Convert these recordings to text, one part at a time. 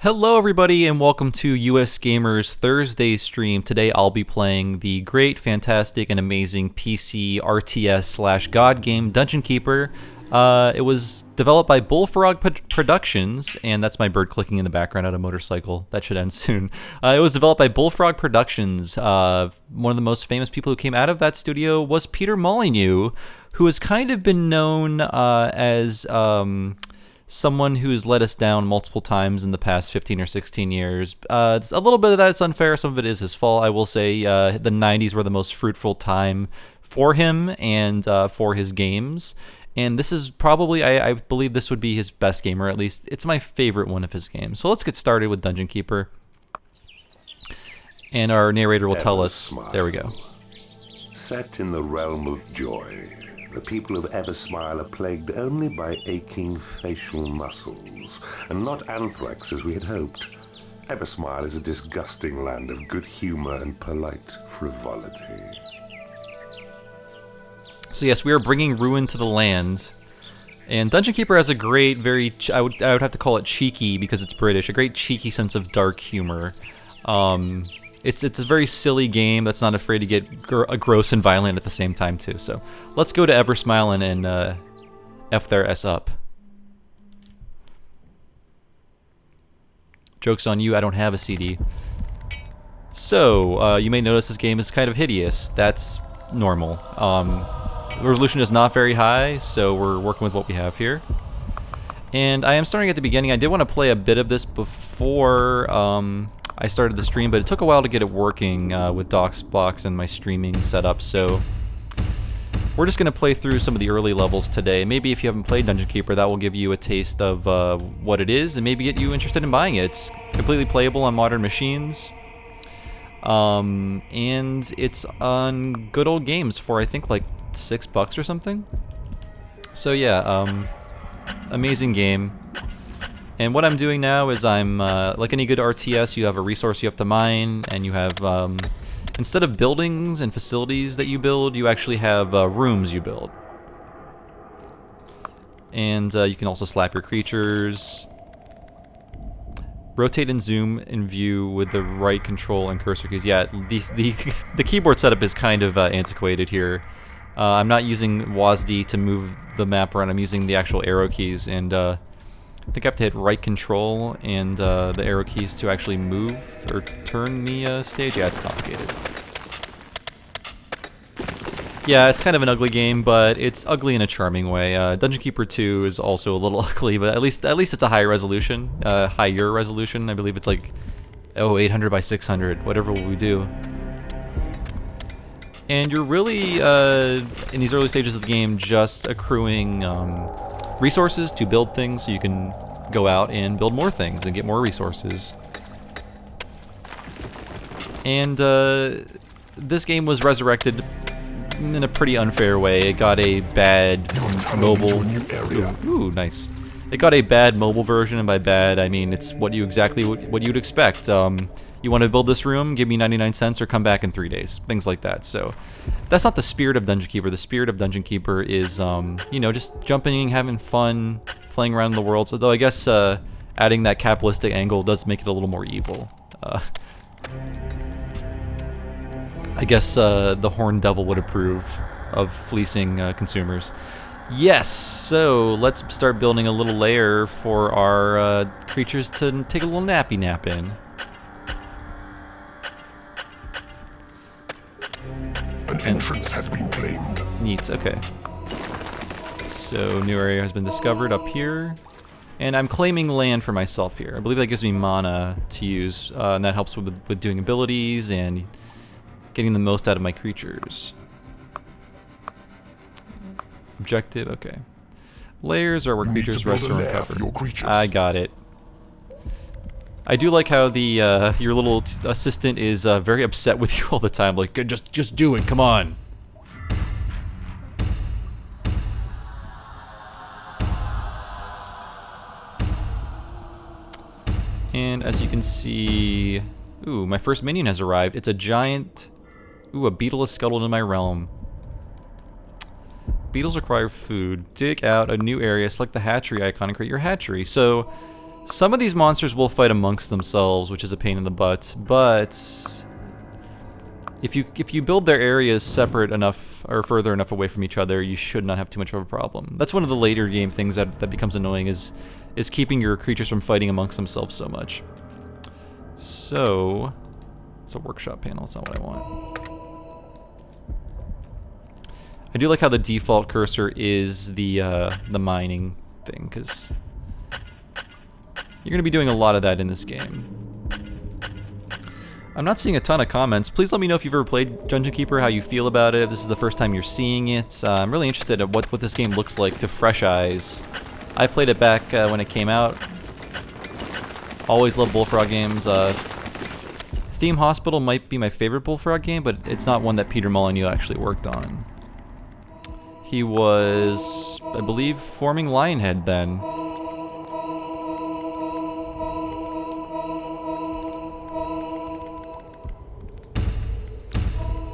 Hello everybody and welcome to US Gamer's Thursday stream. Today I'll be playing the great, fantastic, and amazing PC RTS slash God game Dungeon Keeper. It was developed by Bullfrog Productions, and that's my bird clicking in the background at a motorcycle. That should end soon. It was developed by Bullfrog Productions. One of the most famous people who came out of that studio was Peter Molyneux, who has kind of been known as someone who's let us down multiple times in the past 15 or 16 years. A little bit of that's unfair, some of it is his fault. I will say the 90s were the most fruitful time for him and for his games. And this is probably, I believe this would be his best game, or at least it's my favorite one of his games. So let's get started with Dungeon Keeper. And our narrator will tell us, there we go. Set in the realm of joy, the people of Eversmile are plagued only by aching facial muscles, and not anthrax as we had hoped. Eversmile is a disgusting land of good humor and polite frivolity. So yes, we are bringing ruin to the land. And Dungeon Keeper has a great, I would have to call it cheeky because it's British, a great cheeky sense of dark humor. It's a very silly game that's not afraid to get gross and violent at the same time too. So let's go to Eversmile and F their S up. Joke's on you, I don't have a CD. So you may notice this game is kind of hideous. That's normal. The resolution is not very high, so we're working with what we have here. And I am starting at the beginning. I did want to play a bit of this before I started the stream, but it took a while to get it working with DOSBox and my streaming setup, so we're just going to play through some of the early levels today. Maybe if you haven't played Dungeon Keeper, that will give you a taste of what it is and maybe get you interested in buying it. It's completely playable on modern machines, and it's on good old games for I think like $6 or something. So yeah, amazing game. And what I'm doing now is I'm, like any good RTS, you have a resource you have to mine, and you have, instead of buildings and facilities that you build, you actually have rooms you build. And you can also slap your creatures. Rotate and zoom in view with the right control and cursor keys. Yeah, the keyboard setup is kind of antiquated here. I'm not using WASD to move the map around, I'm using the actual arrow keys, and I think I have to hit right control and the arrow keys to actually move or turn the stage. Yeah, it's complicated. Yeah, it's kind of an ugly game, but it's ugly in a charming way. Dungeon Keeper 2 is also a little ugly, but at least it's a higher resolution. Higher resolution. I believe it's like 800 by 600, whatever we do. And you're really in these early stages of the game just accruing resources to build things so you can go out and build more things and get more resources. And this game was resurrected in a pretty unfair way. It got a bad mobile... Ooh, nice. It got a bad mobile version, and by bad I mean it's what you'd expect. You want to build this room, give me 99 cents, or come back in 3 days. Things like that. So that's not the spirit of Dungeon Keeper. The spirit of Dungeon Keeper is, you know, just jumping, having fun, playing around in the world. So though I guess adding that capitalistic angle does make it a little more evil. I guess the Horned Devil would approve of fleecing consumers. Yes, so let's start building a little lair for our creatures to take a little nappy nap in. An entrance has been claimed. Neat, okay. So, new area has been discovered up here. And I'm claiming land for myself here. I believe that gives me mana to use, and that helps with doing abilities and getting the most out of my creatures. Objective, okay. Layers are where creatures rest and recover. I got it. I do like how the your little assistant is very upset with you all the time. Like, just do it. Come on. And as you can see, ooh, my first minion has arrived. It's a giant. Ooh, a beetle is scuttled in my realm. Beetles require food. Dig out a new area. Select the hatchery icon and create your hatchery. So Some of these monsters will fight amongst themselves, which is a pain in the butt, but if you build their areas separate enough or further enough away from each other, you should not have too much of a problem. That's one of the later game things that becomes annoying is keeping your creatures from fighting amongst themselves so much. So, it's a workshop panel, it's not what I want. I do like how the default cursor is the mining thing, because you're going to be doing a lot of that in this game. I'm not seeing a ton of comments. Please let me know if you've ever played Dungeon Keeper, how you feel about it, if this is the first time you're seeing it. I'm really interested in what this game looks like to fresh eyes. I played it back when it came out. Always loved Bullfrog games. Theme Hospital might be my favorite Bullfrog game, but it's not one that Peter Molyneux actually worked on. He was, I believe, forming Lionhead then.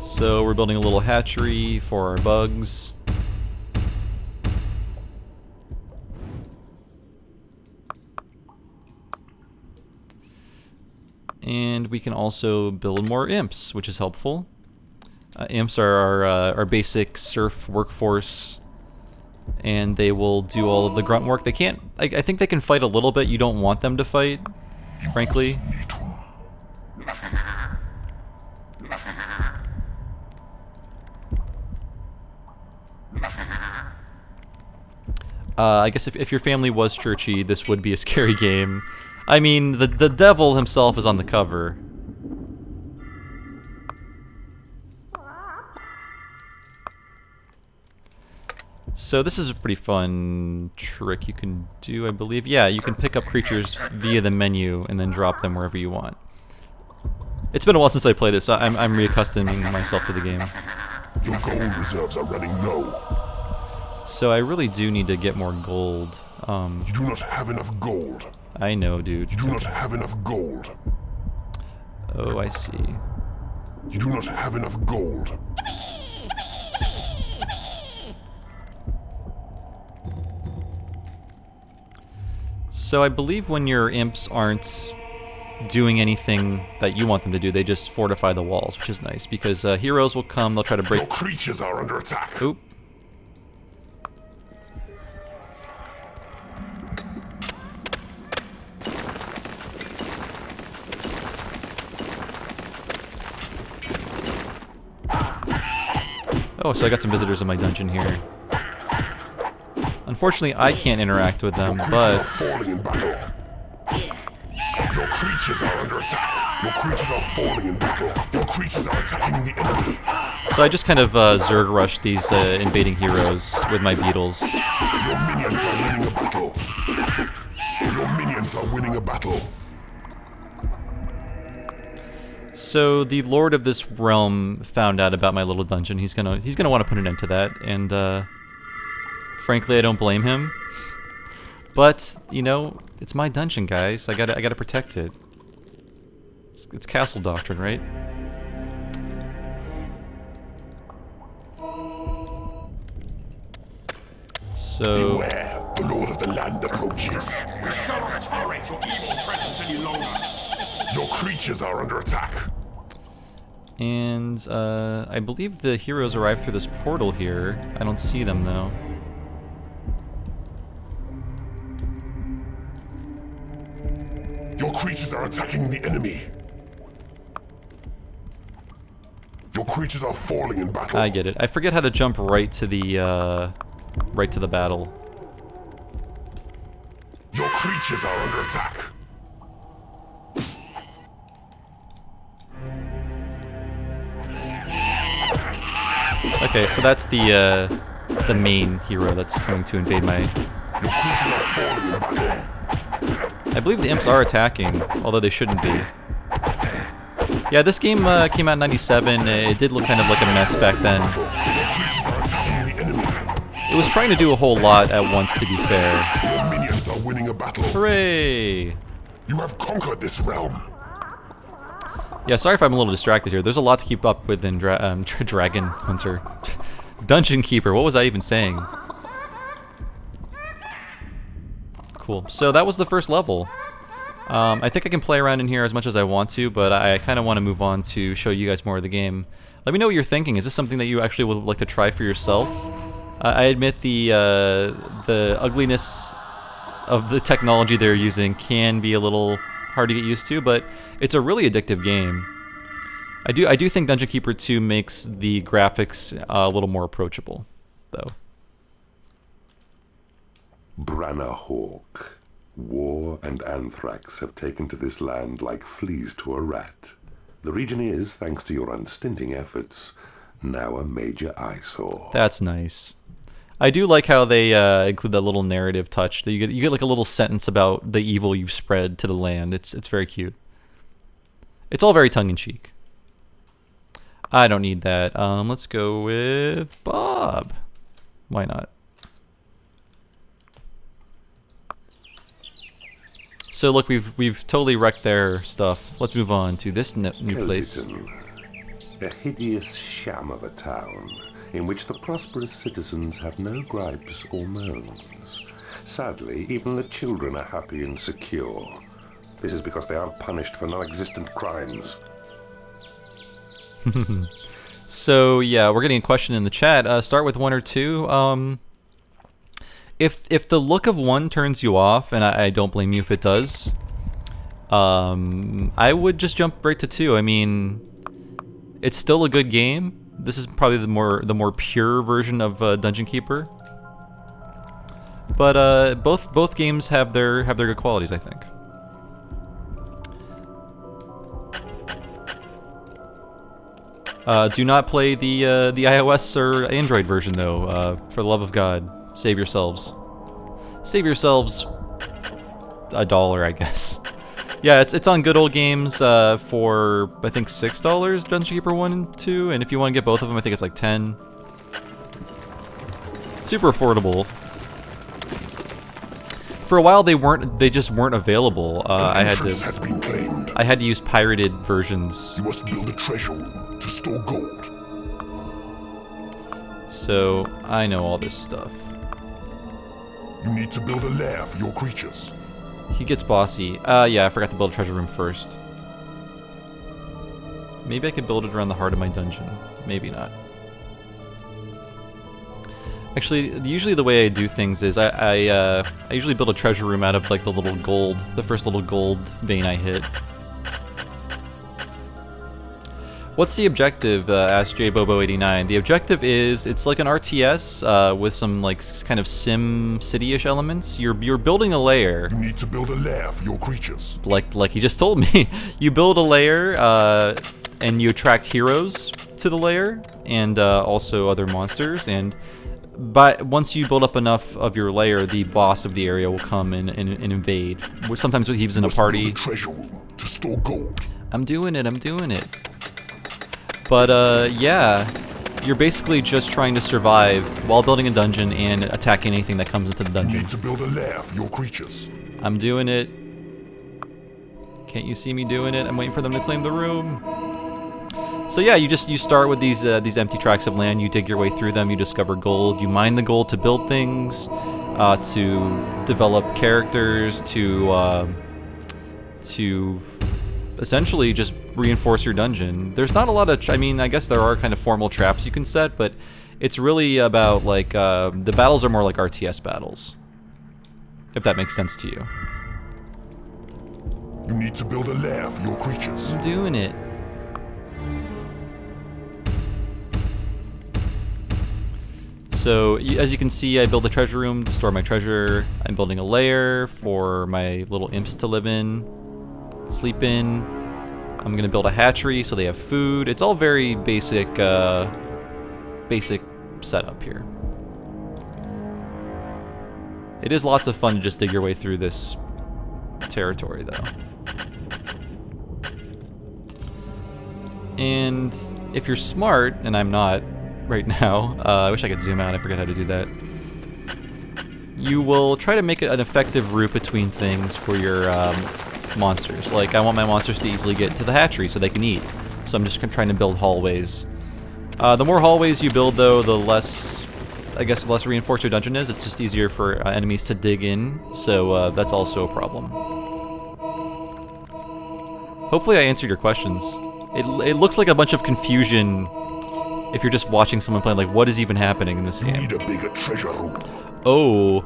So we're building a little hatchery for our bugs. And we can also build more imps, which is helpful. Imps are our basic surf workforce, and they will do all of the grunt work. They can't... I think they can fight a little bit. You don't want them to fight, frankly. I guess if your family was churchy, this would be a scary game. I mean, the devil himself is on the cover. So this is a pretty fun trick you can do, I believe. Yeah, you can pick up creatures via the menu and then drop them wherever you want. It's been a while since I played this, so I'm reaccustoming myself to the game. Your gold reserves are running low. So I really do need to get more gold. You do not have enough gold. I know, dude. You do not have enough gold. Oh, I see. You do not have enough gold. So I believe when your imps aren't doing anything that you want them to do, they just fortify the walls, which is nice, because heroes will come, they'll try to break... Your creatures are under attack. Oop. Oh, so I got some visitors in my dungeon here. Unfortunately, I can't interact with them, but... Falling in battle. Your creatures are under attack. Your creatures are falling in battle. Your creatures are attacking the enemy. So I just kind of Zerg rush these invading heroes with my beetles. Your minions are winning a battle. Your minions are winning a battle. So the Lord of this realm found out about my little dungeon. He's gonna want to put an end to that, and frankly, I don't blame him. But you know, it's my dungeon, guys. I gotta protect it. It's castle doctrine, right? So. Beware, the Lord of the land approaches. We shall not tolerate your evil presence any longer. Your creatures are under attack. And I believe the heroes arrive through this portal here. I don't see them though. Your creatures are attacking the enemy. Your creatures are falling in battle. I get it. I forget how to jump right to the battle. Your creatures are under attack. Okay, so that's the main hero that's coming to invade my... Your creatures are falling in battle. I believe the imps are attacking, although they shouldn't be. Yeah, this game came out in '97. It did look kind of like a mess back then. Your creatures are attacking the enemy. It was trying to do a whole lot at once, to be fair. Your minions are winning a battle. Hooray! You have conquered this realm. Yeah, sorry if I'm a little distracted here. There's a lot to keep up with in Dragon Hunter. Dungeon Keeper, what was I even saying? cool. So that was the first level. I think I can play around in here as much as I want to, but I kind of want to move on to show you guys more of the game. Let me know what you're thinking. Is this something that you actually would like to try for yourself? I admit the ugliness of the technology they're using can be a little hard to get used to, but it's a really addictive game. I do think Dungeon Keeper 2 makes the graphics a little more approachable, though. Branna Hawk. War and anthrax have taken to this land like fleas to a rat. The region is, thanks to your unstinting efforts, now a major eyesore. That's nice. I do like how they include that little narrative touch. That you get like a little sentence about the evil you've spread to the land. It's very cute. It's all very tongue-in-cheek. I don't need that. Let's go with Bob. Why not? So look, we've totally wrecked their stuff. Let's move on to this new place. A hideous sham of a town in which the prosperous citizens have no gripes or moans. Sadly, even the children are happy and secure. This is because they aren't punished for non-existent crimes. So yeah, we're getting a question in the chat. Start with 1 or 2. If the look of 1 turns you off, and I don't blame you if it does, I would just jump right to 2. I mean, it's still a good game. This is probably the more pure version of Dungeon Keeper. But both games have their good qualities, I think. Do not play the iOS or Android version though. For the love of God, save yourselves. Save yourselves $1, I guess. Yeah, it's on Good Old Games for I think $6, Dungeon Keeper 1 and 2, and if you want to get both of them, I think it's like 10. Super affordable. For a while, they just weren't available. I had to use pirated versions. You must build a treasure room to store gold. So I know all this stuff. You need to build a lair for your creatures. He gets bossy. Yeah, I forgot to build a treasure room first. Maybe I could build it around the heart of my dungeon. Maybe not. Actually, usually the way I do things is I usually build a treasure room out of like the first little gold vein I hit. What's the objective? Asked JBobo89. The objective is, it's like an RTS with some like kind of Sim City-ish elements. You're building a lair. You need to build a lair for your creatures. Like he just told me. You build a lair and you attract heroes to the lair and also other monsters. And once you build up enough of your lair, the boss of the area will come and invade. Sometimes he's in a party. Build a treasure room to store gold. I'm doing it. But, yeah, you're basically just trying to survive while building a dungeon and attacking anything that comes into the dungeon. You need to build a lair for your creatures. I'm doing it. Can't you see me doing it? I'm waiting for them to claim the room. So yeah, you start with these empty tracts of land. You dig your way through them. You discover gold. You mine the gold to build things, to develop characters, to essentially just reinforce your dungeon. There's not a lot of, I guess there are kind of formal traps you can set, but it's really about like, the battles are more like RTS battles. If that makes sense to you. You need to build a lair for your creatures. I'm doing it. So, as you can see, I build a treasure room to store my treasure. I'm building a lair for my little imps to live in, sleep in. I'm gonna build a hatchery so they have food. It's all very basic, basic setup here. It is lots of fun to just dig your way through this territory, though. And if you're smart, and I'm not right now, I wish I could zoom out, I forget how to do that. You will try to make it an effective route between things for your monsters. Like, I want my monsters to easily get to the hatchery so they can eat. So I'm just trying to build hallways. The more hallways you build, though, the less I guess, less reinforced your dungeon is, it's just easier for enemies to dig in, so that's also a problem. Hopefully I answered your questions. It looks like a bunch of confusion if you're just watching someone play, like, what is even happening in this game? Need a bigger treasure room. Oh.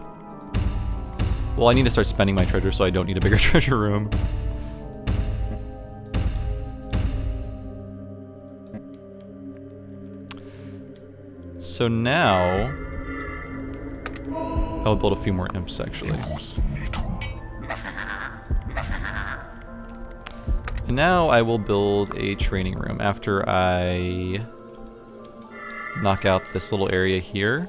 Well, I need to start spending my treasure, so I don't need a bigger treasure room. So now, I'll build a few more imps, actually. And now I will build a training room after I knock out this little area here.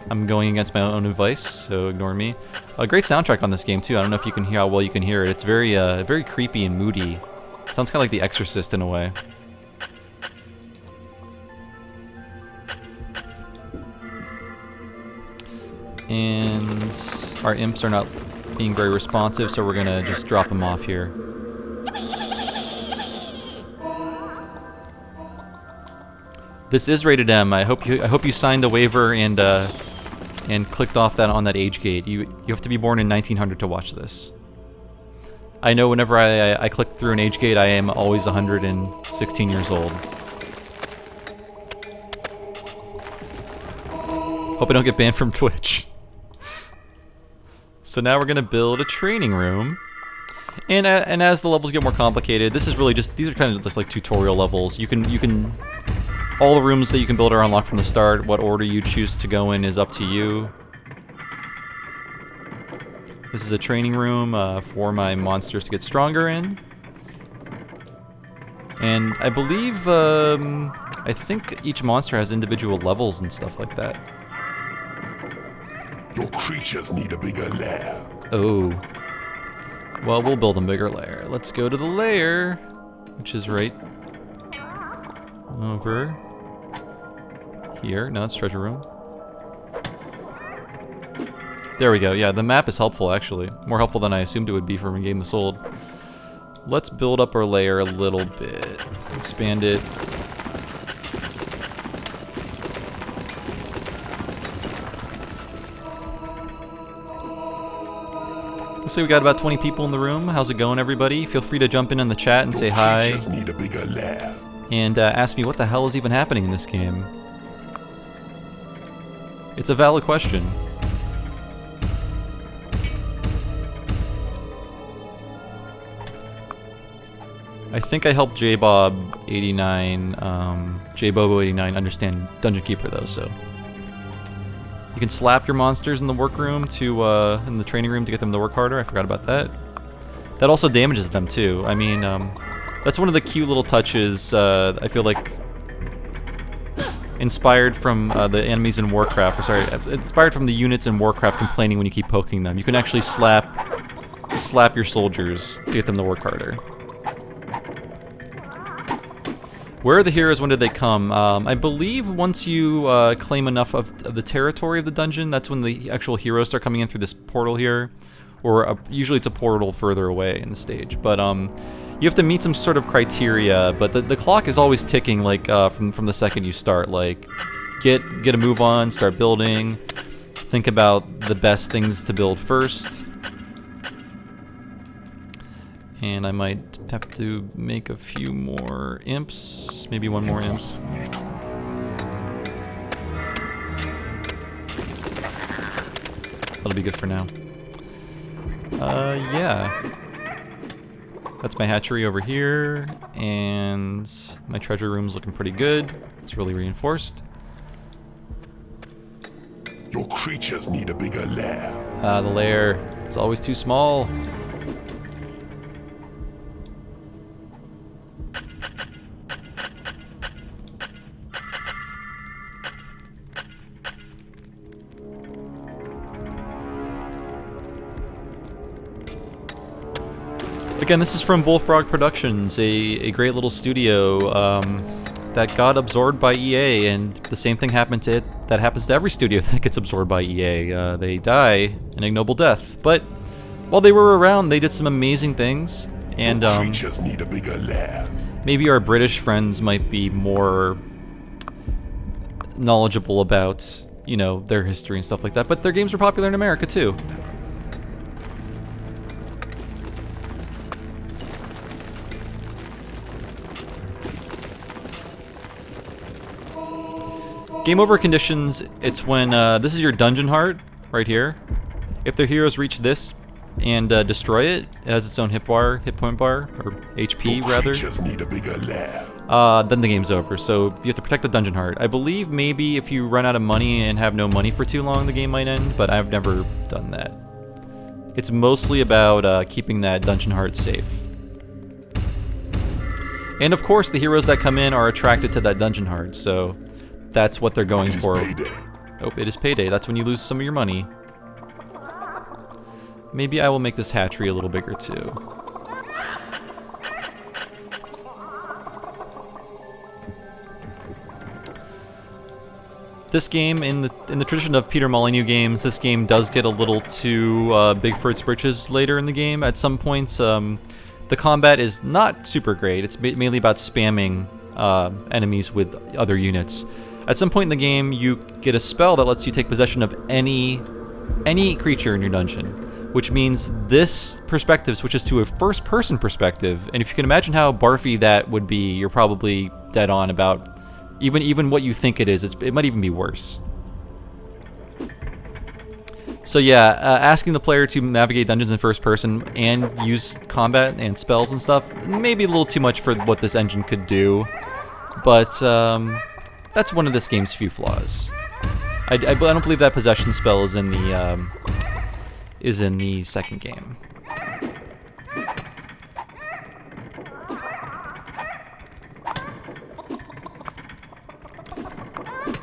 I'm going against my own advice, so ignore me. A great soundtrack on this game too. I don't know if you can hear how well you can hear it. It's very, very creepy and moody. Sounds kind of like The Exorcist in a way. And our imps are not being very responsive, so we're gonna just drop them off here. This is rated M. I hope you signed the waiver and clicked off that on that age gate. You have to be born in 1900 to watch this. I know whenever I click through an age gate, I am always 116 years old. Hope I don't get banned from Twitch. So now we're gonna build a training room, and as the levels get more complicated, this is really just, these are kind of just like tutorial levels. You can all the rooms that you can build are unlocked from the start. What order you choose to go in is up to you. This is a training room for my monsters to get stronger in, and I believe I think each monster has individual levels and stuff like that. Your creatures need a bigger lair. Oh. Well, we'll build a bigger lair. Let's go to the lair, which is right over here. No, it's treasure room. There we go. Yeah, the map is helpful, actually. More helpful than I assumed it would be from a game this old. Let's build up our lair a little bit. Expand it. Looks like we got about 20 people in the room. How's it going, everybody? Feel free to jump in the chat and say hi. Need a bigger lair. And ask me what the hell is even happening in this game. It's a valid question. I think I helped JBob89, JBobo89 understand Dungeon Keeper though, so. You can slap your monsters in the workroom to, in the training room to get them to work harder. I forgot about that. That also damages them too. I mean, that's one of the cute little touches, I feel like, inspired from the enemies in Warcraft, or sorry, inspired from the units in Warcraft complaining when you keep poking them. You can actually slap your soldiers to get them to work harder. Where are the heroes? When did they come? I believe once you claim enough of the territory of the dungeon, that's when the actual heroes start coming in through this portal here. Or usually it's a portal further away in the stage. But you have to meet some sort of criteria, but the clock is always ticking, like from the second you start. Like, get a move on, start building, think about the best things to build first. And I might have to make a few more imps, maybe one more imp. That'll be good for now. Yeah. That's my hatchery over here, and my treasure room's looking pretty good. It's really reinforced. Your creatures need a bigger lair. The lair, it's always too small. Again, this is from Bullfrog Productions, a great little studio that got absorbed by EA, and the same thing happened to it that happens to every studio that gets absorbed by EA. They die an ignoble death. But while they were around, they did some amazing things, and Creatures need a bigger lair. maybe our British friends might be more knowledgeable about, you know, their history and stuff like that. But their games were popular in America too. Game over conditions, it's when, this is your dungeon heart, right here. If their heroes reach this and destroy it, it has its own hit point bar, or HP rather. Creatures need a bigger lair. Then the game's over, so you have to protect the dungeon heart. I believe maybe if you run out of money and have no money for too long, the game might end, but I've never done that. It's mostly about keeping that dungeon heart safe. And of course, the heroes that come in are attracted to that dungeon heart, so that's what they're going for. Payday. Oh, it is payday. That's when you lose some of your money. Maybe I will make this hatchery a little bigger too. This game, in the tradition of Peter Molyneux games, this game does get a little too big for its britches later in the game. At some points, the combat is not super great. It's mainly about spamming enemies with other units. At some point in the game, you get a spell that lets you take possession of any creature in your dungeon, which means this perspective switches to a first-person perspective. And if you can imagine how barfy that would be, you're probably dead on about even what you think it is. It might even be worse. So yeah, asking the player to navigate dungeons in first person and use combat and spells and stuff, maybe a little too much for what this engine could do, but that's one of this game's few flaws. I don't believe that possession spell is in the second game.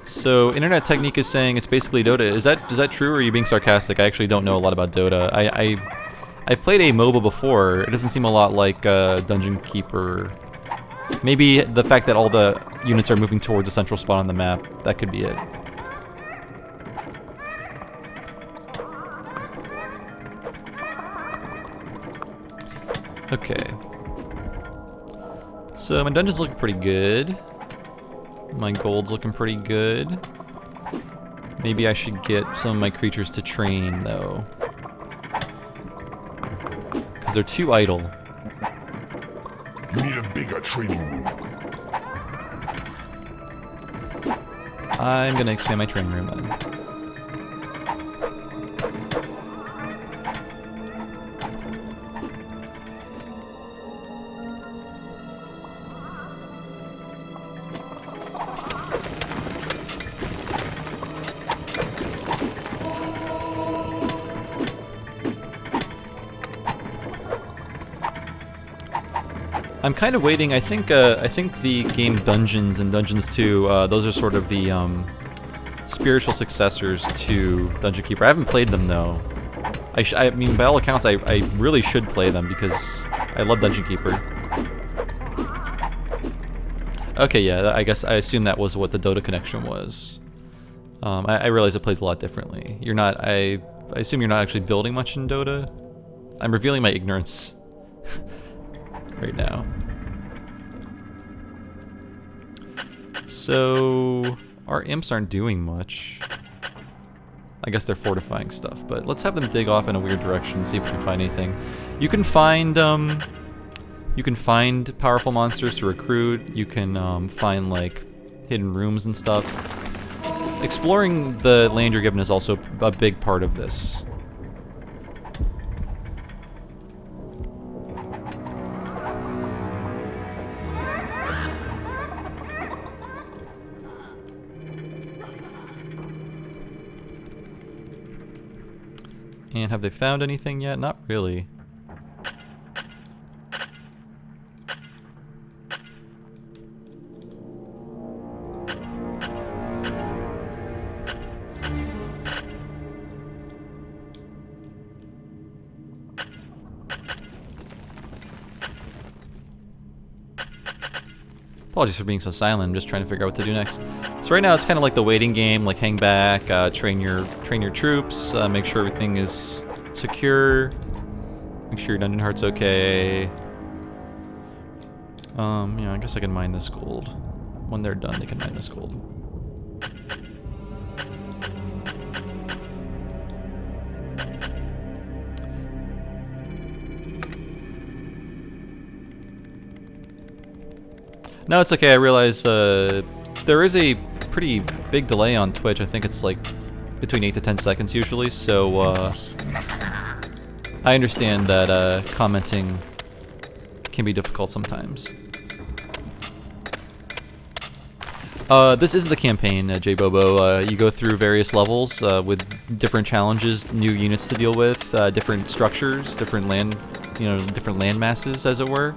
So Internet Technique is saying it's basically Dota. Is that true, or are you being sarcastic? I actually don't know a lot about Dota. I've played a MOBA before. It doesn't seem a lot like Dungeon Keeper. Maybe the fact that all the units are moving towards a central spot on the map, that could be it. Okay. So my dungeon's looking pretty good. My gold's looking pretty good. Maybe I should get some of my creatures to train, though. Because they're too idle. We need a bigger training room. I'm gonna expand my training room then. I'm kind of waiting. I think the game Dungeons and Dungeons 2, those are sort of the spiritual successors to Dungeon Keeper. I haven't played them though. I mean, by all accounts, I really should play them because I love Dungeon Keeper. Okay, yeah, I guess I assume that was what the Dota connection was. I realize it plays a lot differently. You're not. I assume you're not actually building much in Dota. I'm revealing my ignorance right now. So our imps aren't doing much. I guess they're fortifying stuff, but let's have them dig off in a weird direction and see if we can find anything. You can find powerful monsters to recruit. You can find like hidden rooms and stuff. Exploring the land you're given is also a big part of this. And have they found anything yet? Not really. Apologies for being so silent. I'm just trying to figure out what to do next. So right now it's kind of like the waiting game, like hang back, train your troops, make sure everything is secure, make sure your dungeon heart's okay. Yeah, I guess I can mine this gold. When they're done, they can mine this gold. No, it's okay. I realize there is a pretty big delay on Twitch. I think it's like between 8 to 10 seconds usually, so I understand that commenting can be difficult sometimes. This is the campaign, J Bobo. You go through various levels with different challenges, new units to deal with, different structures, different land, different land masses, as it were.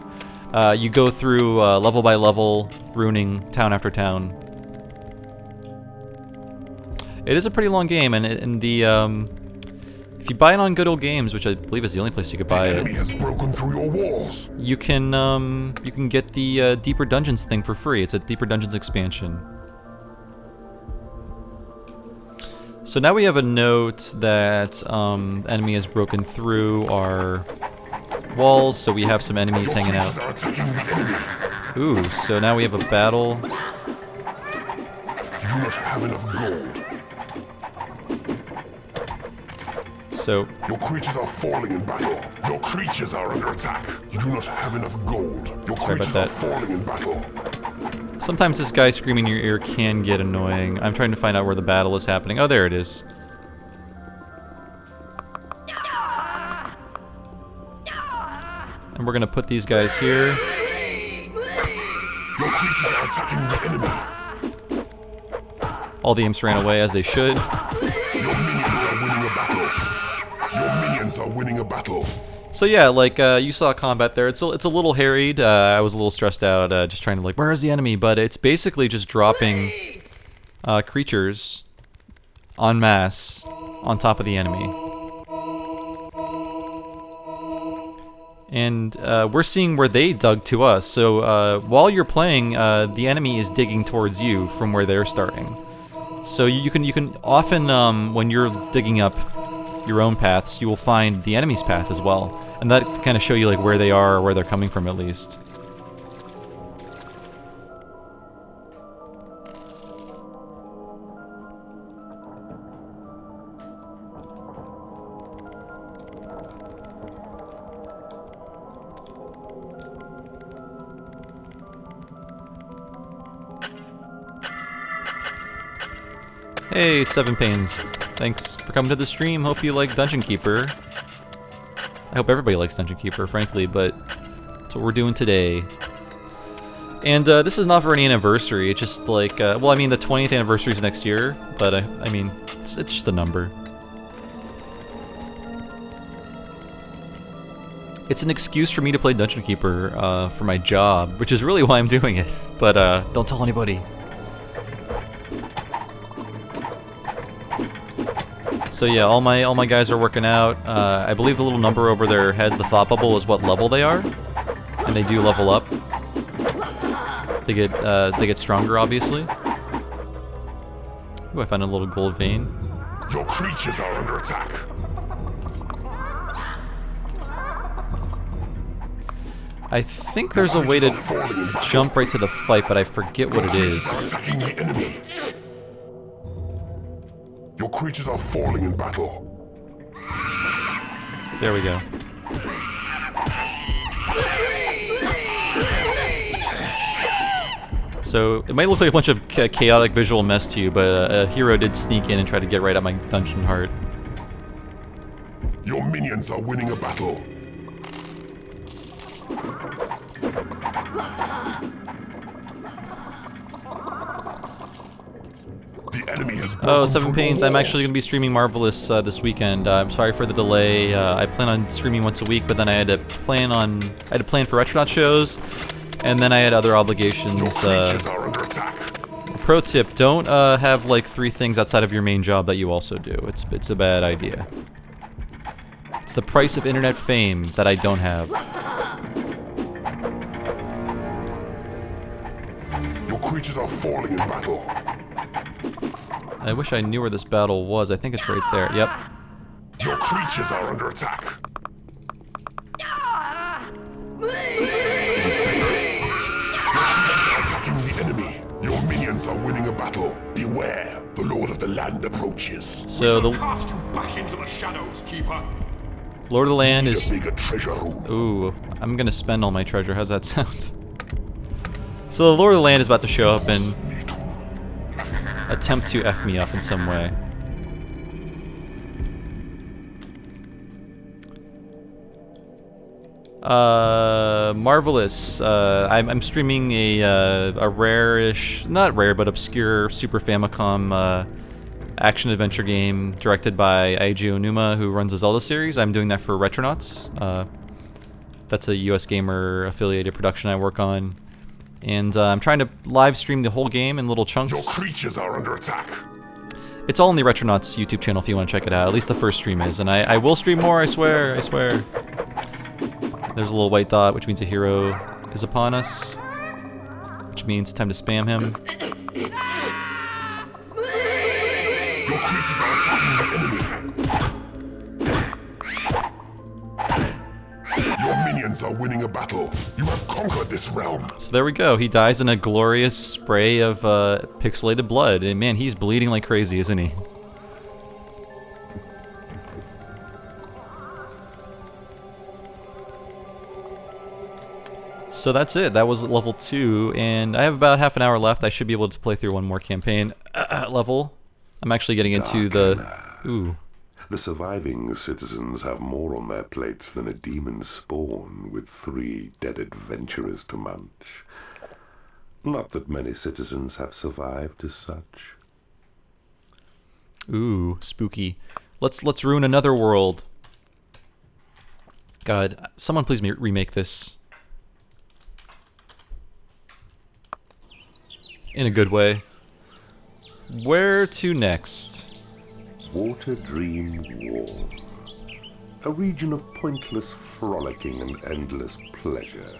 You go through level by level, ruining town after town. It is a pretty long game, and the if you buy it on Good Old Games, which I believe is the only place you could buy it, has broken through your walls. you can get the Deeper Dungeons thing for free. It's a Deeper Dungeons expansion. So now we have a note that enemy has broken through our walls, so we have some enemies hanging out. Ooh, so now we have a battle. You do not have enough gold. So Your creatures are falling in battle. Your creatures are under attack. You do not have enough gold. Your Sorry about creatures are that. falling in battle. sometimes this guy screaming in your ear can get annoying. I'm trying to find out where the battle is happening. Oh, there it is. And we're gonna put these guys here. Your creatures are attacking the enemy. All the imps ran away, as they should. Your minions are winning a battle. Your minions are winning a battle. So yeah, like you saw combat there. It's a little harried. I was a little stressed out, just trying to like, where is the enemy? But it's basically just dropping creatures en masse on top of the enemy. And we're seeing where they dug to us. So while you're playing, the enemy is digging towards you from where they're starting. So you can often, when you're digging up your own paths, you will find the enemy's path as well. And that kind of show you like where they are or where they're coming from at least. Hey, it's Seven Pains. Thanks for coming to the stream. Hope you like Dungeon Keeper. I hope everybody likes Dungeon Keeper, frankly, but that's what we're doing today. And this is not for any anniversary. It's just like, well, I mean, the 20th anniversary is next year, but I mean, it's just a number. It's an excuse for me to play Dungeon Keeper for my job, which is really why I'm doing it. But don't tell anybody. So yeah, all my guys are working out. I believe the little number over their head, the thought bubble, is what level they are, and they do level up. They get stronger, obviously. Ooh, I found a little gold vein. Your creatures are under attack. I think there's a way to jump right to the fight, but I forget what it is. Attacking the enemy. Your creatures are falling in battle. There we go. So it might look like a bunch of chaotic visual mess to you, but a hero did sneak in and try to get right at my dungeon heart. Your minions are winning a battle. The enemy has Oh, Seven Pains, I'm actually going to be streaming Marvelous this weekend. I'm sorry for the delay. I plan on streaming once a week, but then I had to plan for Retronauts shows, and then I had other obligations. Pro tip, don't have like 3 things outside of your main job that you also do. It's a bad idea. It's the price of internet fame that I don't have. Your creatures are falling in battle. I wish I knew where this battle was. I think it's right there. Yep. Your creatures are under attack. It is better. Your creatures are attacking the enemy. Your minions minions are winning a battle. Beware, the Lord of the Land approaches. So the Cast you back into the shadows, Keeper. Lord of the Land Need a is... bigger treasure room. Ooh, I'm gonna spend all my treasure. How's that sound? So the Lord of the Land is about to show up and attempt to F me up in some way. Marvelous. I'm streaming a rare-ish, not rare, but obscure Super Famicom action-adventure game directed by Eiji Onuma, who runs the Zelda series. I'm doing that for Retronauts. That's a USgamer affiliated production I work on. And I'm trying to live stream the whole game in little chunks. Your creatures are under attack. It's all on the Retronauts YouTube channel if you want to check it out. At least the first stream is. And I will stream more, I swear, I swear. There's a little white dot, which means a hero is upon us. Which means time to spam him. Your creatures are attacking the enemy. Your minions are winning a battle. You have conquered this realm. So there we go. He dies in a glorious spray of pixelated blood. And man, he's bleeding like crazy, isn't he? So that's it. That was level 2, and I have about half an hour left. I should be able to play through one more campaign level. I'm actually getting into the... Ooh. The surviving citizens have more on their plates than a demon spawn with 3 dead adventurers to munch. Not that many citizens have survived as such. Ooh, spooky. Let's ruin another world. God, someone please remake this. In a good way. Where to next? Water Dream Wall. A region of pointless frolicking and endless pleasure.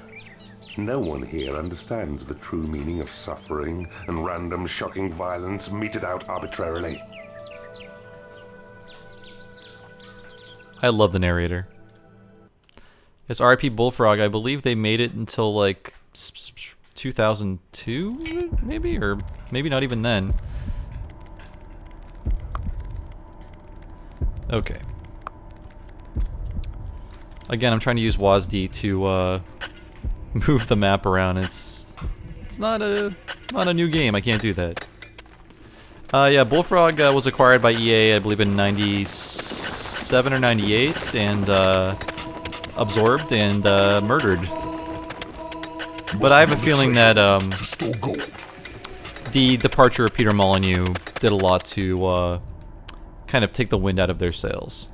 No one here understands the true meaning of suffering and random shocking violence meted out arbitrarily. I love the narrator. It's R.I.P. Bullfrog. I believe they made it until like 2002, maybe? Or maybe not even then. Okay. Again, I'm trying to use WASD to move the map around. It's not a new game. I can't do that. Yeah, Bullfrog was acquired by EA, I believe, in '97 or '98, and absorbed and murdered. But I have a feeling that the departure of Peter Molyneux did a lot to kind of take the wind out of their sails.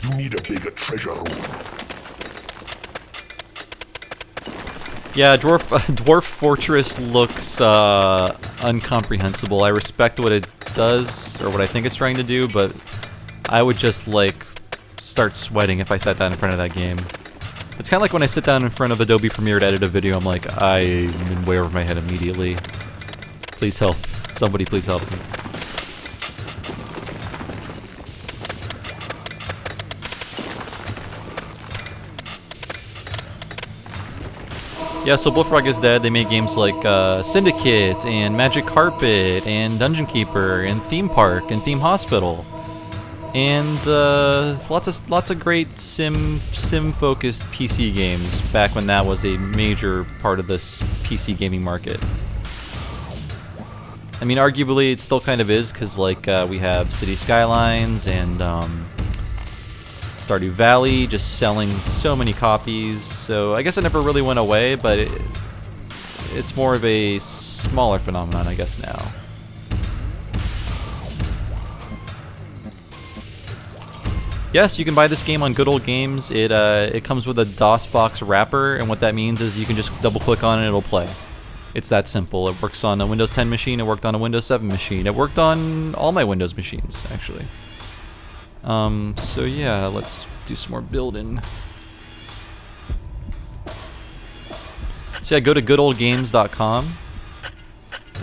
You need a bigger treasure room. Yeah, Dwarf Fortress looks incomprehensible. I respect what it does, or what I think it's trying to do, but I would just, like, start sweating if I sat down in front of that game. It's kind of like when I sit down in front of Adobe Premiere to edit a video, I'm like, I'm in way over my head immediately. Please help. Somebody please help me. Yeah, so Bullfrog is dead. They made games like Syndicate and Magic Carpet and Dungeon Keeper and Theme Park and Theme Hospital, and lots of great sim-focused PC games back when that was a major part of this PC gaming market. I mean, arguably it still kind of is, because like we have City Skylines and Stardew Valley just selling so many copies, so I guess it never really went away, but it's more of a smaller phenomenon, I guess, now. Yes, you can buy this game on Good Old Games. It comes with a DOSBox wrapper, and what that means is you can just double-click on it and it'll play. It's that simple. It works on a Windows 10 machine, it worked on a Windows 7 machine, it worked on all my Windows machines, actually. So yeah, let's do some more building. So yeah, go to goodoldgames.com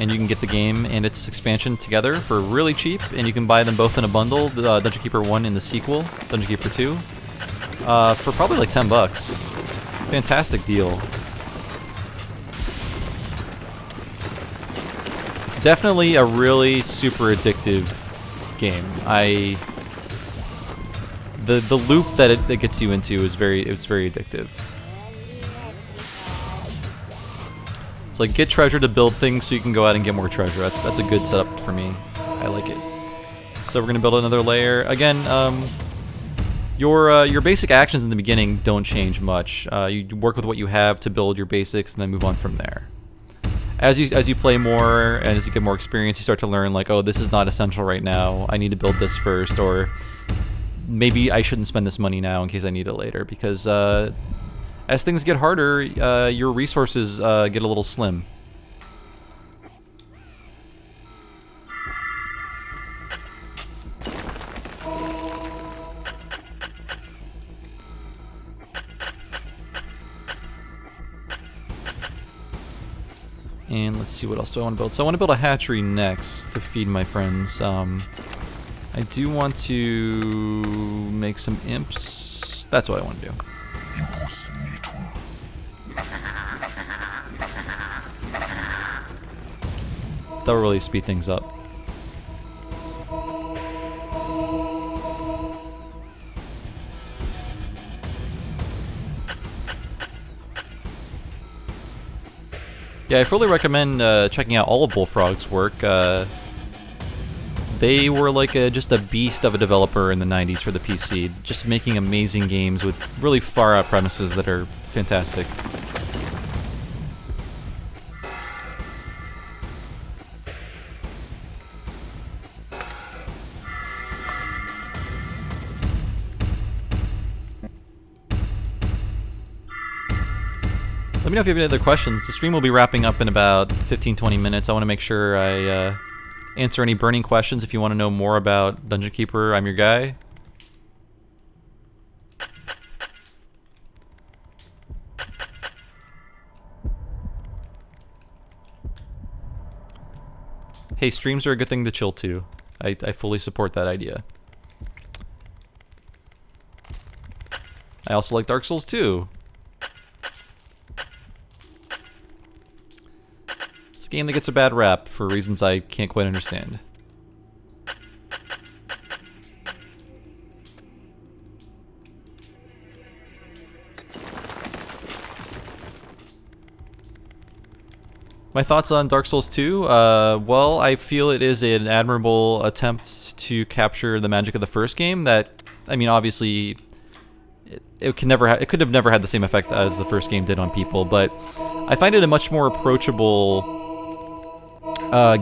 and you can get the game and its expansion together for really cheap, and you can buy them both in a bundle, the Dungeon Keeper 1 and the sequel, Dungeon Keeper 2, for probably like $10. Fantastic deal. It's definitely a really super addictive game. The loop that it gets you into is very addictive. It's like get treasure to build things so you can go out and get more treasure. That's a good setup for me. I like it. So we're gonna build another layer. Again, your basic actions in the beginning don't change much. You work with what you have to build your basics and then move on from there. As you play more and as you get more experience, you start to learn like, oh, this is not essential right now. I need to build this first, or maybe I shouldn't spend this money now in case I need it later, because as things get harder, your resources get a little slim. And let's see, what else do I want to build? So I want to build a hatchery next to feed my friends. I do want to make some imps. That's what I want to do. That'll really speed things up. Yeah, I fully recommend checking out all of Bullfrog's work. They were like just a beast of a developer in the 90s for the PC, just making amazing games with really far out premises that are fantastic. Let me know if you have any other questions. The stream will be wrapping up in about 15-20 minutes. I want to make sure I answer any burning questions. If you want to know more about Dungeon Keeper, I'm your guy. Hey, streams are a good thing to chill to. I fully support that idea. I also like Dark Souls 2. It's a game that gets a bad rap for reasons I can't quite understand. My thoughts on Dark Souls 2? Well, I feel it is an admirable attempt to capture the magic of the first game. That, I mean, obviously, it could have never had the same effect as the first game did on people. But I find it a much more approachable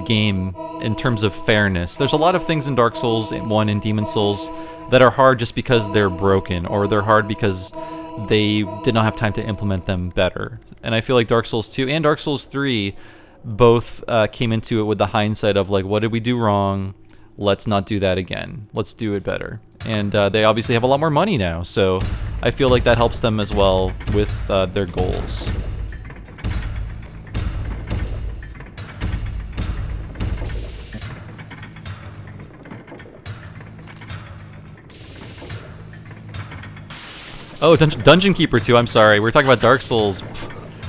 game in terms of fairness. There's a lot of things in Dark Souls 1 and Demon Souls that are hard just because they're broken, or they're hard because they did not have time to implement them better. And I feel like Dark Souls 2 and Dark Souls 3 both came into it with the hindsight of like, what did we do wrong? Let's not do that again. Let's do it better. And they obviously have a lot more money now, so I feel like that helps them as well with their goals. Oh, Dungeon Keeper 2, I'm sorry. We're talking about Dark Souls.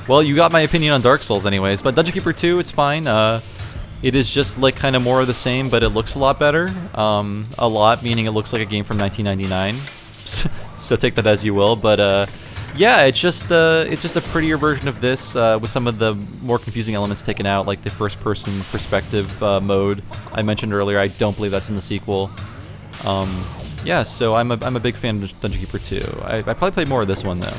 Well, you got my opinion on Dark Souls anyways, but Dungeon Keeper 2, it's fine. It is just like kind of more of the same, but it looks a lot better. A lot, meaning it looks like a game from 1999. So take that as you will, but yeah, it's just a prettier version of this with some of the more confusing elements taken out, like the first-person perspective mode I mentioned earlier. I don't believe that's in the sequel. Yeah, so I'm a big fan of Dungeon Keeper 2. I probably play more of this one though.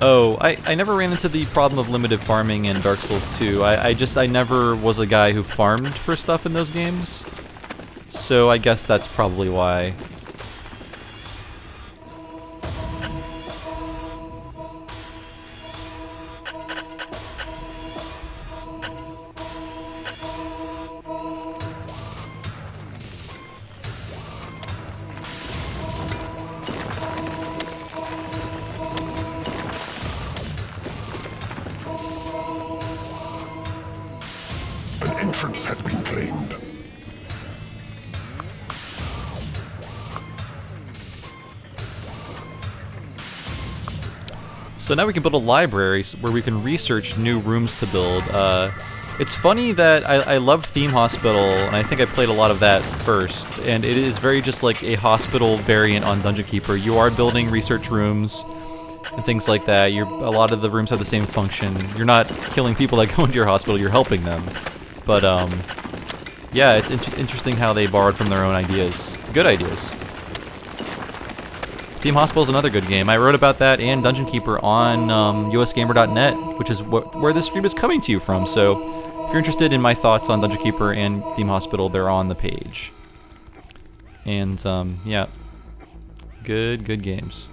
Oh, I never ran into the problem of limited farming in Dark Souls 2. I never was a guy who farmed for stuff in those games. So I guess that's probably why. entrance has been claimed. So now we can build a library where we can research new rooms to build. It's funny that I love Theme Hospital, and I think I played a lot of that first, and it is very just like a hospital variant on Dungeon Keeper. You are building research rooms and things like that. A lot of the rooms have the same function. You're not killing people that go into your hospital, you're helping them. But yeah, it's interesting how they borrowed from their own ideas. Good ideas. Theme Hospital is another good game. I wrote about that and Dungeon Keeper on USgamer.net, which is where this stream is coming to you from. So if you're interested in my thoughts on Dungeon Keeper and Theme Hospital, they're on the page. And yeah, good games.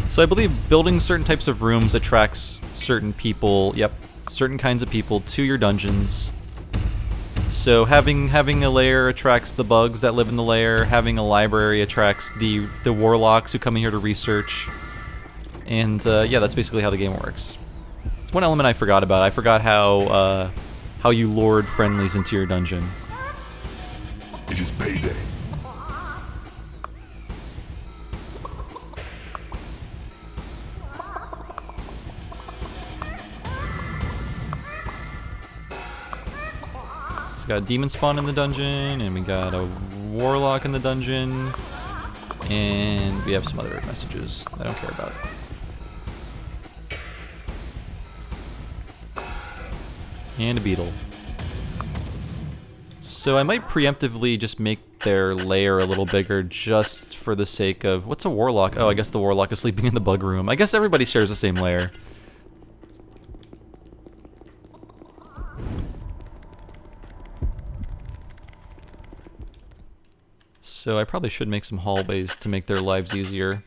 So I believe building certain types of rooms attracts certain people, certain kinds of people to your dungeons. So having a lair attracts the bugs that live in the lair. Having a library attracts the warlocks who come in here to research. And yeah, that's basically how the game works. It's one element I forgot about. I forgot how you lured friendlies into your dungeon. It is payday. Got a demon spawn in the dungeon, and we got a warlock in the dungeon, and we have some other messages I don't care about. And a beetle. So I might preemptively just make their lair a little bigger just for the sake of... What's a warlock? Oh, I guess the warlock is sleeping in the bug room. I guess everybody shares the same lair. So I probably should make some hallways to make their lives easier.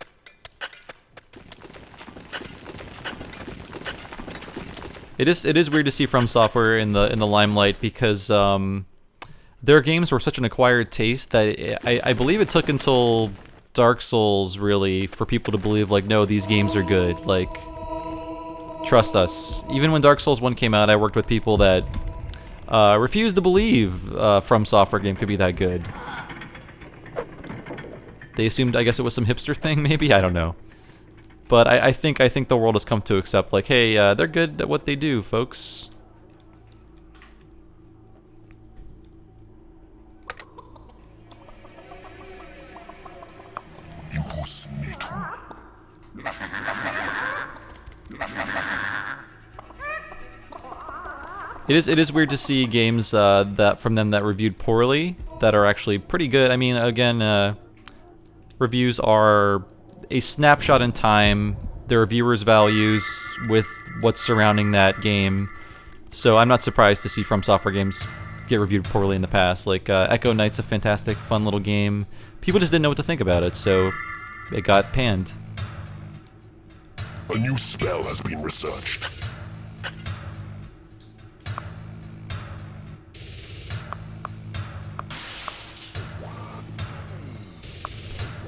It is weird to see From Software in the limelight because their games were such an acquired taste that I believe it took until Dark Souls really for people to believe like, no, these games are good. Like, trust us. Even when Dark Souls 1 came out, I worked with people that refused to believe From Software game could be that good. They assumed, I guess it was some hipster thing, maybe? I don't know. But I think the world has come to accept, like, hey, they're good at what they do, folks. It is weird to see games that from them that reviewed poorly that are actually pretty good. I mean, again, reviews are a snapshot in time. They're viewers' values with what's surrounding that game. So I'm not surprised to see From Software games get reviewed poorly in the past. Like Echo Knight's a fantastic, fun little game. People just didn't know what to think about it, so it got panned. A new spell has been researched.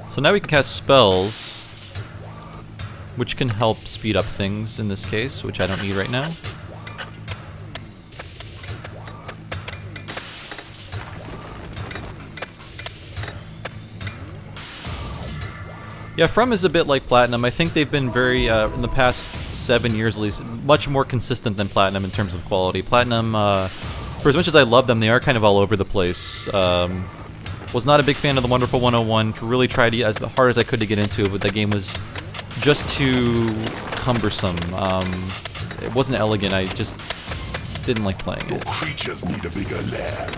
So now we can cast spells, which can help speed up things in this case, which I don't need right now. Yeah, From is a bit like Platinum. I think they've been very, in the past 7 years at least, much more consistent than Platinum in terms of quality. Platinum, for as much as I love them, they are kind of all over the place. Was not a big fan of the Wonderful 101, really tried as hard as I could to get into it, but that game was just too cumbersome. It wasn't elegant, I just didn't like playing Your it. creatures need a bigger lair.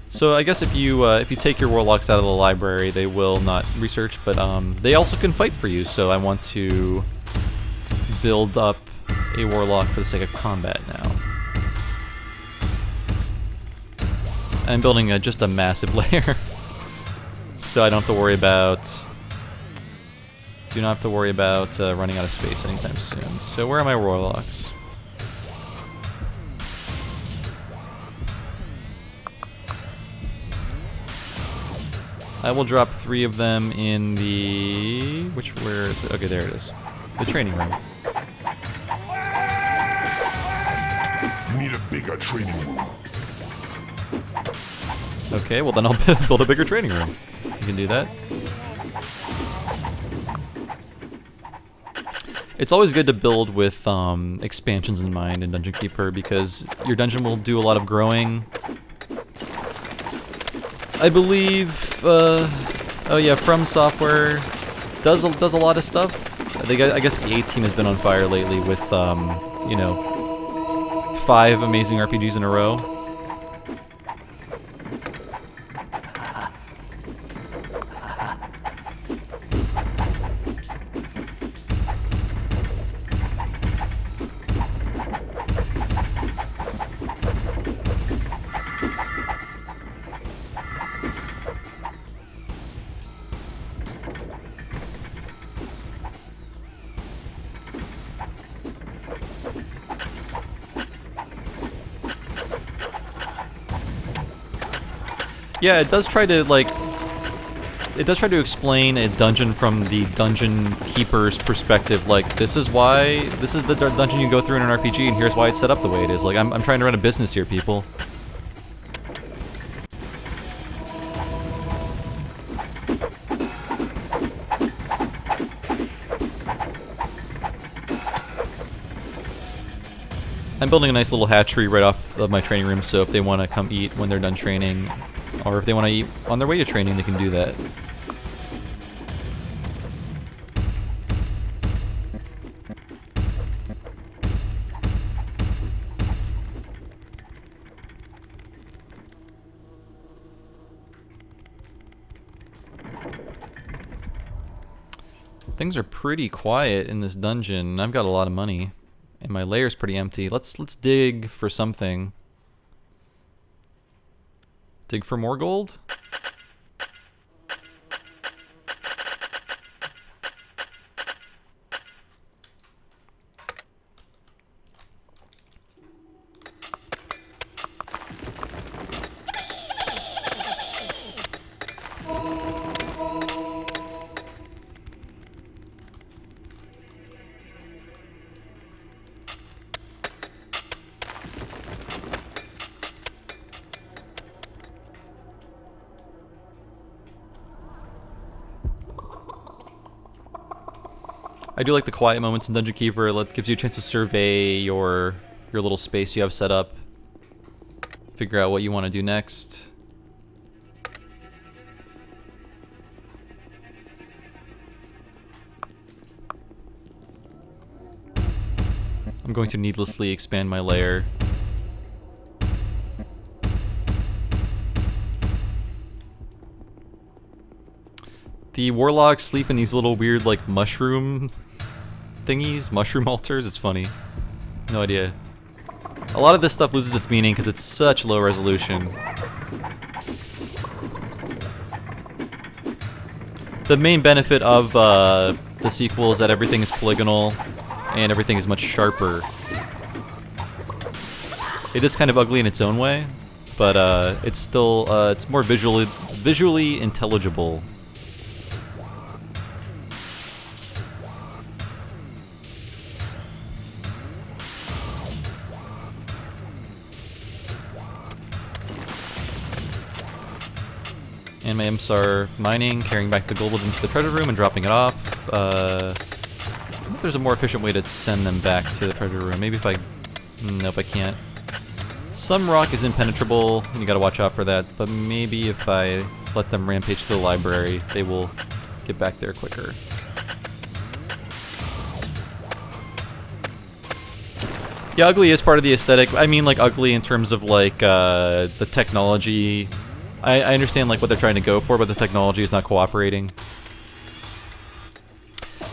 So I guess if you take your warlocks out of the library, they will not research, but they also can fight for you. So I want to build up a warlock for the sake of combat now. I'm building just a massive lair, so I don't have to worry about do not have to worry about running out of space anytime soon. So where are my warlocks? I will drop 3 of them in the... where is it? Okay, there it is. The training room. You need a bigger training room. Okay, well then I'll build a bigger training room. You can do that. It's always good to build with expansions in mind in Dungeon Keeper because your dungeon will do a lot of growing. I believe, oh yeah, From Software does a lot of stuff. I guess the A team has been on fire lately with, you know, 5 amazing RPGs in a row. Yeah, it does try to, like, it does try to explain a dungeon from the dungeon keeper's perspective. Like, this is the dungeon you go through in an RPG, and here's why it's set up the way it is. Like, I'm trying to run a business here, people. I'm building a nice little hatchery right off of my training room, so if they want to come eat when they're done training, or if they want to eat on their way to training, they can do that. Things are pretty quiet in this dungeon. I've got a lot of money. And my layer's pretty empty. Let's dig for something. Dig for more gold? I do like the quiet moments in Dungeon Keeper. It gives you a chance to survey your little space you have set up. Figure out what you want to do next. I'm going to needlessly expand my lair. The warlocks sleep in these little weird, like, mushroom thingies, mushroom altars. It's funny. No idea. A lot of this stuff loses its meaning because it's such low resolution. The main benefit of the sequel is that everything is polygonal and everything is much sharper. It is kind of ugly in its own way, but it's still it's more visually intelligible. And my imps are mining, carrying back the gold into the treasure room and dropping it off. I think there's a more efficient way to send them back to the treasure room. Maybe if I... Nope, I can't. Some rock is impenetrable, and you gotta watch out for that, but maybe if I let them rampage to the library, they will get back there quicker. Yeah, ugly is part of the aesthetic. I mean, like, ugly in terms of, like, the technology. I understand, like, what they're trying to go for, but the technology is not cooperating.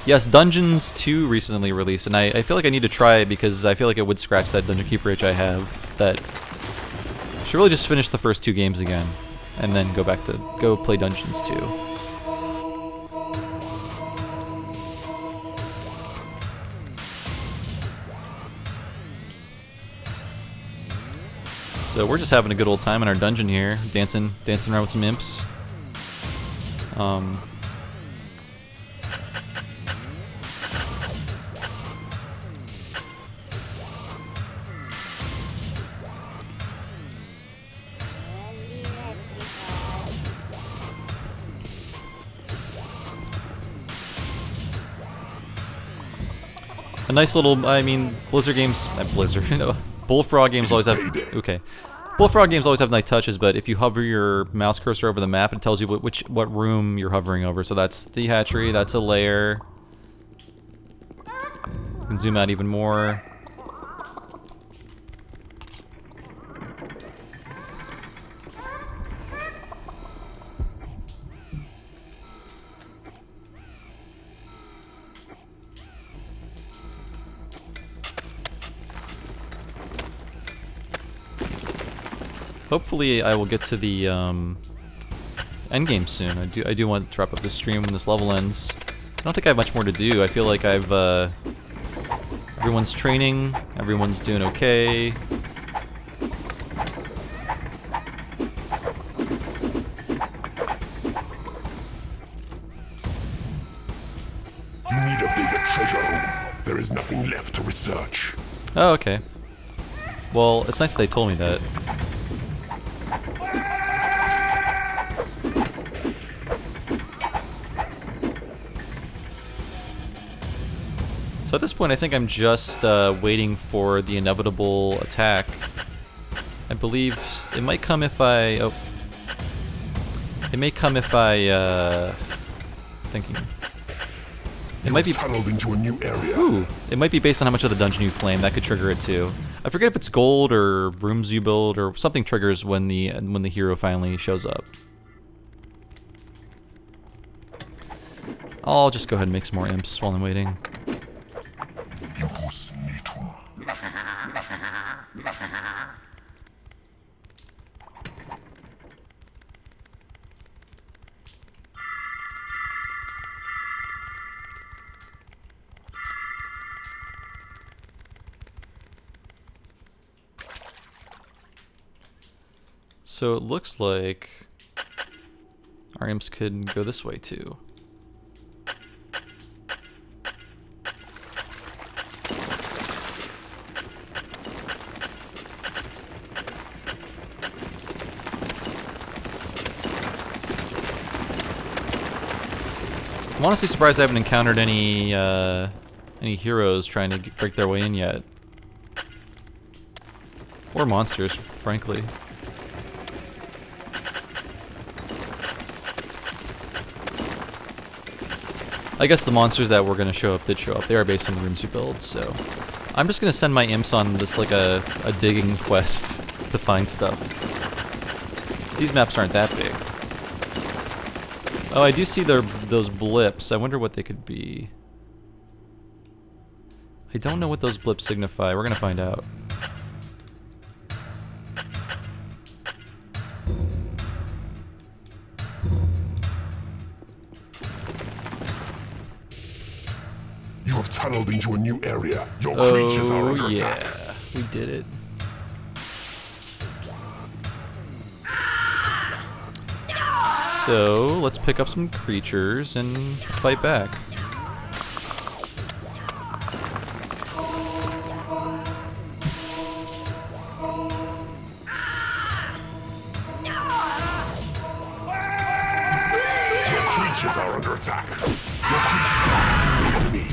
Yes, Dungeons 2 recently released, and I feel like I need to try it because I feel like it would scratch that Dungeon Keeper itch I have. That I should really just finish the first 2 games again, and then go play Dungeons 2. So we're just having a good old time in our dungeon here, dancing around with some imps. A nice little, I mean, Blizzard games, Blizzard, Bullfrog games always have, okay. Bullfrog games always have nice touches, but if you hover your mouse cursor over the map, it tells you what room you're hovering over. So that's the hatchery, that's a lair. You can zoom out even more. Hopefully I will get to the endgame soon. I do want to wrap up this stream when this level ends. I don't think I have much more to do. I feel like I've everyone's training, everyone's doing okay. You need a bigger treasure room. There is nothing left to research. Oh, okay. Well, it's nice that they told me that. So at this point, I think I'm just waiting for the inevitable attack. I believe it might come if I... Oh. It may come if I... Thinking. It might be... tunneled into a new area. Ooh! It might be based on how much of the dungeon you claim. That could trigger it too. I forget if it's gold or rooms you build or something triggers when the hero finally shows up. I'll just go ahead and make some more imps while I'm waiting. So it looks like our imps could go this way too. I'm honestly surprised I haven't encountered any heroes trying to break their way in yet. Or monsters, frankly. I guess the monsters that were going to show up did show up. They are based on the rooms you build, so... I'm just going to send my imps on this, like, a digging quest to find stuff. These maps aren't that big. Oh, I do see those blips. I wonder what they could be. I don't know what those blips signify. We're going to find out. You have tunneled into a new area. Your creatures are under attack. Yeah, we did it. So, let's pick up some creatures and fight back. Your creatures are under attack. Your creatures are attacking the enemy.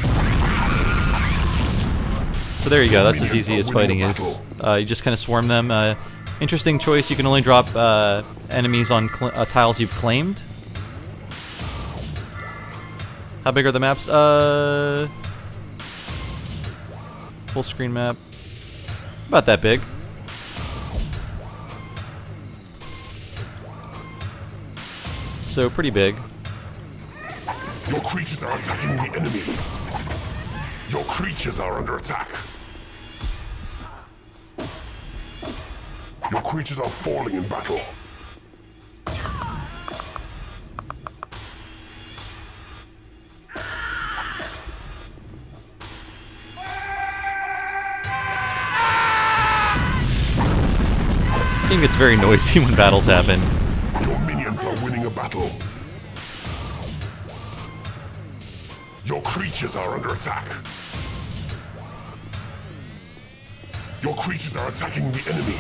So there you go, that's as easy as fighting is. You just kind of swarm them. Interesting choice, you can only drop enemies on tiles you've claimed. How big are the maps? Full screen map. About that big. So pretty big. Your creatures are attacking the enemy. Your creatures are under attack. Your creatures are falling in battle. game gets very noisy when battles happen. Your minions are winning a battle. Your creatures are under attack. Your creatures are attacking the enemy.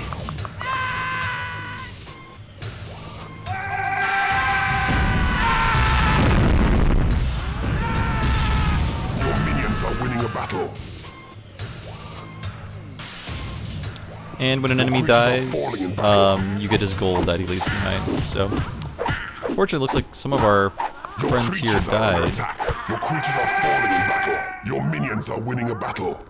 Your minions are winning a battle. And when an enemy dies, you get his gold that he leaves behind. So, fortunately, it looks like some of our friends here died. Your creatures are falling in battle. Your minions are winning a battle.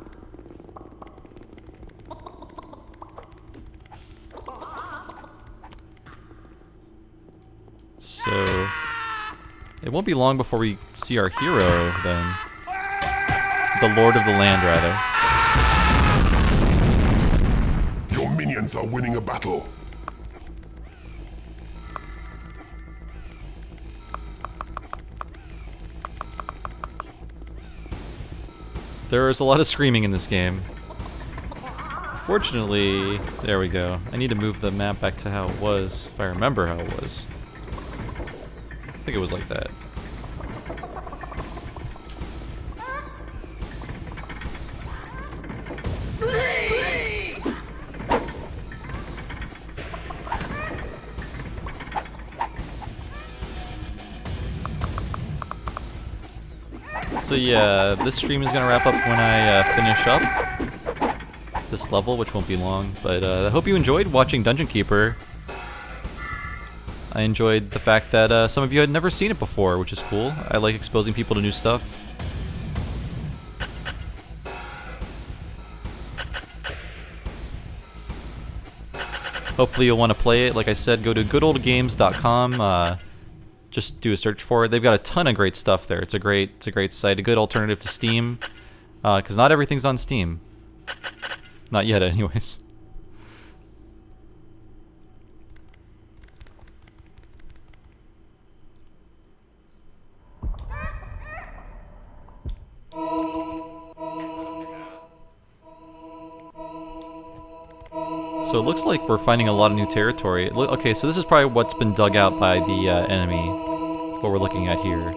So, it won't be long before we see our hero, then. The Lord of the Land, rather. Your minions are winning a battle. There is a lot of screaming in this game. Fortunately, there we go. I need to move the map back to how it was, if I remember how it was. I think it was like that. So yeah, this stream is gonna wrap up when I finish up this level, which won't be long. But I hope you enjoyed watching Dungeon Keeper. I enjoyed the fact that some of you had never seen it before, which is cool. I like exposing people to new stuff. Hopefully you'll want to play it. Like I said, go to goodoldgames.com. Just do a search for it. They've got a ton of great stuff there. It's a great site, a good alternative to Steam, because not everything's on Steam. Not yet, anyways. So it looks like we're finding a lot of new territory. Okay, so this is probably what's been dug out by the enemy, what we're looking at here,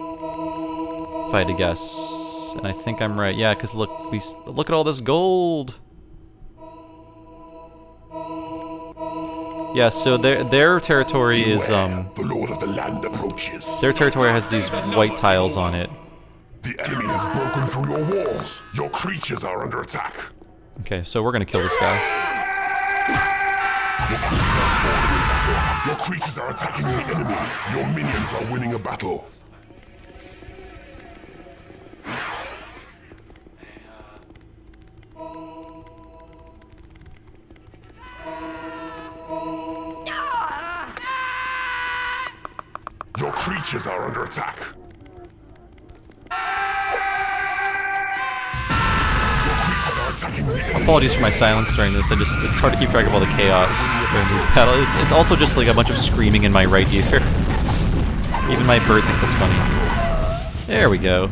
if I had to guess. And I think I'm right. Yeah, because look at all this gold. Yeah, so their territory is the Lord of the Land approaches. Their territory has these white tiles on it. The enemy has broken through your walls. Your creatures are under attack. Okay, so we're gonna kill this guy. Your creatures are falling in battle. Your creatures are attacking the enemy. Your minions are winning a battle. Your creatures are under attack. Your creatures are attacking the enemy. Apologies for my silence during this. It's hard to keep track of all the chaos during these battles. It's also just like a bunch of screaming in my right ear. Even my bird thinks it's funny. There we go.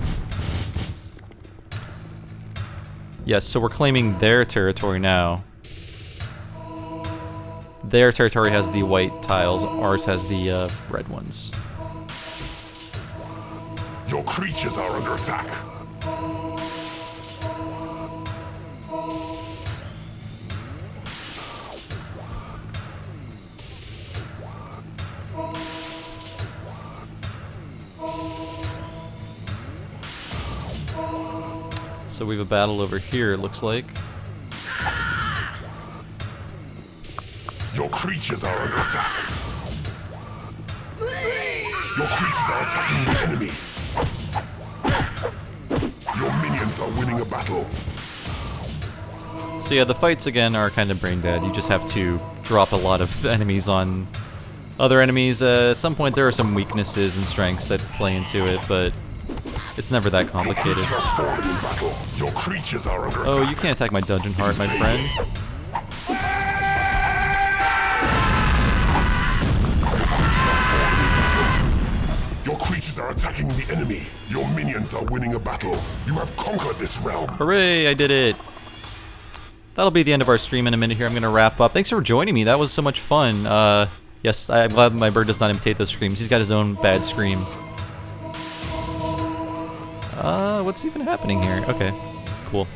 Yes, so we're claiming their territory now. Their territory has the white tiles. Ours has the red ones. Your creatures are under attack. So we have a battle over here, it looks like. Your creatures are under attack. Your creatures are attacking the enemy. Your minions are winning a battle. So yeah, the fights again are kind of brain dead. You just have to drop a lot of enemies on other enemies. At some point there are some weaknesses and strengths that play into it, but it's never that complicated. Your creatures are falling in battle. Your creatures are under attack. Oh, you can't attack my dungeon heart, my friend. Your creatures are attacking the enemy. Your minions are winning a battle. You have conquered this realm. Hooray, I did it! that'll be the end of our stream in a minute here. I'm going to wrap up. Thanks for joining me. That was so much fun. Yes, I'm glad my bird does not imitate those screams. He's got his own bad scream. What's even happening here? Okay, cool.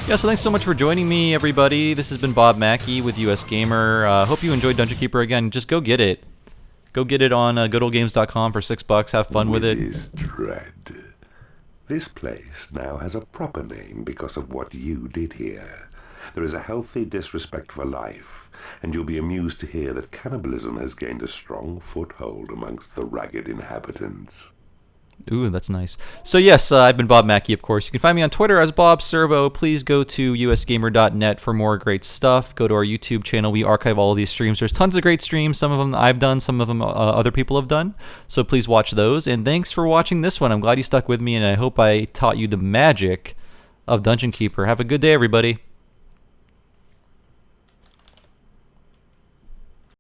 Yeah, so thanks so much for joining me, everybody. This has been Bob Mackey with US Gamer. Hope you enjoyed Dungeon Keeper again. Just go get it. Go get it on goodoldgames.com for $6. Have fun with it. Is dread. This place now has a proper name because of what you did here. There is a healthy disrespect for life, and you'll be amused to hear that cannibalism has gained a strong foothold amongst the ragged inhabitants. Ooh, that's nice. So yes, I've been Bob Mackey, of course. You can find me on Twitter as Bob Servo. Please go to usgamer.net for more great stuff. Go to our YouTube channel. We archive all of these streams. There's tons of great streams. Some of them I've done, some of them other people have done. So please watch those. And thanks for watching this one. I'm glad you stuck with me, and I hope I taught you the magic of Dungeon Keeper. Have a good day, everybody.